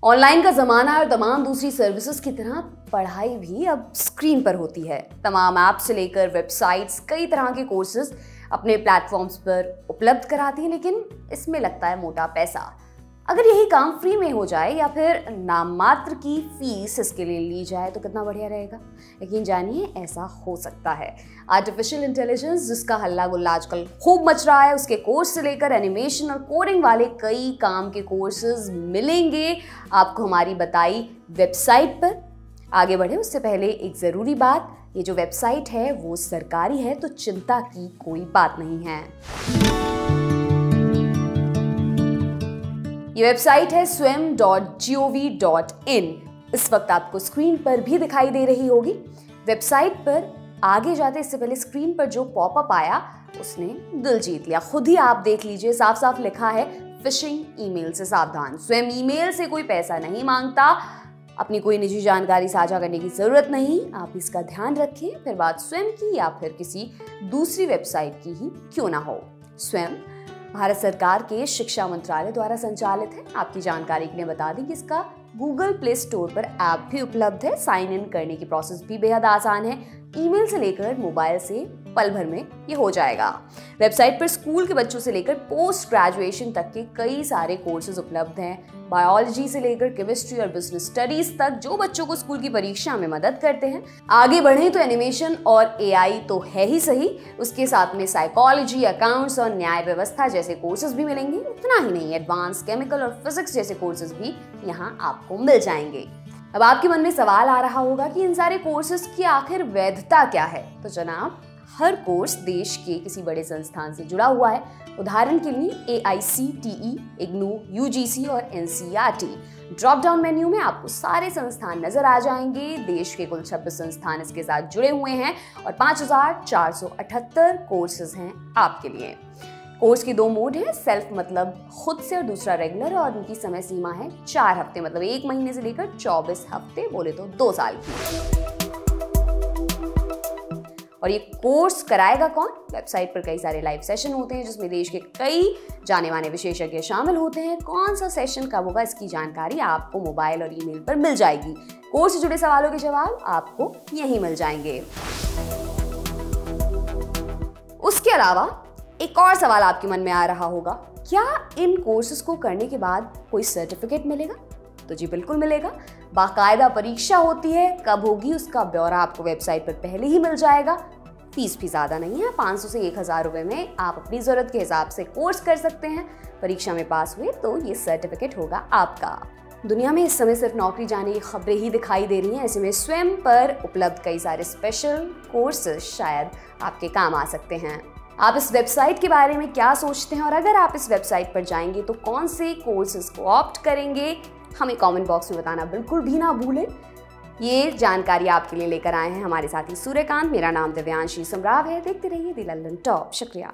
Online का ज़माना और तमाम दूसरी सर्विसेज की तरह पढ़ाई भी अब स्क्रीन पर होती है। तमाम ऐप से लेकर वेबसाइट्स कई तरह के कोर्सेज अपने प्लेटफॉर्म्स पर उपलब्ध कराती हैं, लेकिन इसमें लगता है मोटा पैसा। अगर यही काम फ्री में हो जाए या फिर नाम मात्र की फीस इसके लिए ली जाए तो कितना बढ़िया रहेगा। यकीन जानिए ऐसा हो सकता है। आर्टिफिशियल इंटेलिजेंस जिसका हल्ला गुल्ला आजकल खूब मच रहा है, उसके कोर्स से लेकर एनिमेशन और कोडिंग वाले कई काम के कोर्सेज मिलेंगे आपको हमारी बताई वेबसाइट पर। आगे बढ़े उससे पहले एक ज़रूरी बात, ये जो वेबसाइट है वो सरकारी है तो चिंता की कोई बात नहीं है। ये वेबसाइट है swim.gov.in। इस वक्त आपको स्क्रीन पर भी दिखाई दे रही होगी। वेबसाइट पर आगे जाते इससे पहले स्क्रीन पर जो पॉपअप आया उसने दिल जीत लिया। खुद ही आप देख लीजिए, साफ साफ लिखा है फिशिंग ईमेल से सावधान। स्वयं ईमेल से कोई पैसा नहीं मांगता, अपनी कोई निजी जानकारी साझा करने की जरूरत नहीं। आप इसका ध्यान रखें, फिर बात स्वयं की या फिर किसी दूसरी वेबसाइट की ही क्यों ना हो। स्वयं भारत सरकार के शिक्षा मंत्रालय द्वारा संचालित है। आपकी जानकारी के लिए बता दें कि इसका गूगल प्ले स्टोर पर ऐप भी उपलब्ध है। साइन इन करने की प्रोसेस भी बेहद आसान है। ईमेल से लेकर मोबाइल से पल भर में ये हो जाएगा। वेबसाइट पर स्कूल के बच्चों से लेकर पोस्ट ग्रेजुएशन तक के कई सारे कोर्सेज उपलब्ध हैं। बायोलॉजी से लेकर केमिस्ट्री और बिजनेस स्टडीज तक, जो बच्चों को स्कूल की परीक्षा में मदद करते हैं। आगे बढ़े तो एनिमेशन और एआई तो है ही सही, उसके साथ में साइकोलॉजी, अकाउंट्स और न्याय व्यवस्था जैसे कोर्सेज भी मिलेंगे। इतना ही नहीं, एडवांस केमिकल और फिजिक्स जैसे कोर्सेज भी यहाँ आपको मिल जाएंगे। अब आपके मन में सवाल आ रहा होगा कि इन सारे कोर्सेज की आखिर वैधता क्या है। तो जनाब, हर कोर्स देश के किसी बड़े संस्थान से जुड़ा हुआ है। उदाहरण के लिए AICTE, IGNOU, UGC और NCERT। ड्रॉप डाउन मेन्यू में आपको सारे संस्थान नजर आ जाएंगे। देश के कुल 26 संस्थान इसके साथ जुड़े हुए हैं और 5478 कोर्सेज हैं आपके लिए। कोर्स की 2 मोड है, सेल्फ मतलब खुद से और दूसरा रेगुलर, और उनकी समय सीमा है 4 हफ्ते, मतलब 1 महीने से लेकर 24 हफ्ते, बोले तो 2 साल की। और ये कोर्स कराएगा कौन? वेबसाइट पर कई सारे लाइव सेशन होते हैं जिसमें देश के कई जाने माने विशेषज्ञ शामिल होते हैं। कौन सा सेशन कब होगा इसकी जानकारी आपको मोबाइल और ईमेल पर मिल जाएगी। कोर्स से जुड़े सवालों के जवाब आपको यहीं मिल जाएंगे। उसके अलावा एक और सवाल आपके मन में आ रहा होगा, क्या इन कोर्सेज को करने के बाद कोई सर्टिफिकेट मिलेगा? तो जी बिल्कुल मिलेगा। बाकायदा परीक्षा होती है, कब होगी उसका ब्यौरा आपको वेबसाइट पर पहले ही मिल जाएगा। फीस भी ज़्यादा नहीं है, 500 से 1000 रुपये में आप अपनी ज़रूरत के हिसाब से कोर्स कर सकते हैं। परीक्षा में पास हुए तो ये सर्टिफिकेट होगा आपका। दुनिया में इस समय सिर्फ नौकरी जाने की खबरें ही दिखाई दे रही हैं, ऐसे में स्वयं पर उपलब्ध कई सारे स्पेशल कोर्सेज शायद आपके काम आ सकते हैं। आप इस वेबसाइट के बारे में क्या सोचते हैं, और अगर आप इस वेबसाइट पर जाएंगे तो कौन से कोर्सेज को ऑप्ट करेंगे, हमें कमेंट बॉक्स में बताना बिल्कुल भी ना भूलें। ये जानकारी आपके लिए लेकर आए हैं हमारे साथी सूर्यकांत। मेरा नाम दिव्यांशी समराव है। देखते रहिए दी लंदन टॉप। शुक्रिया।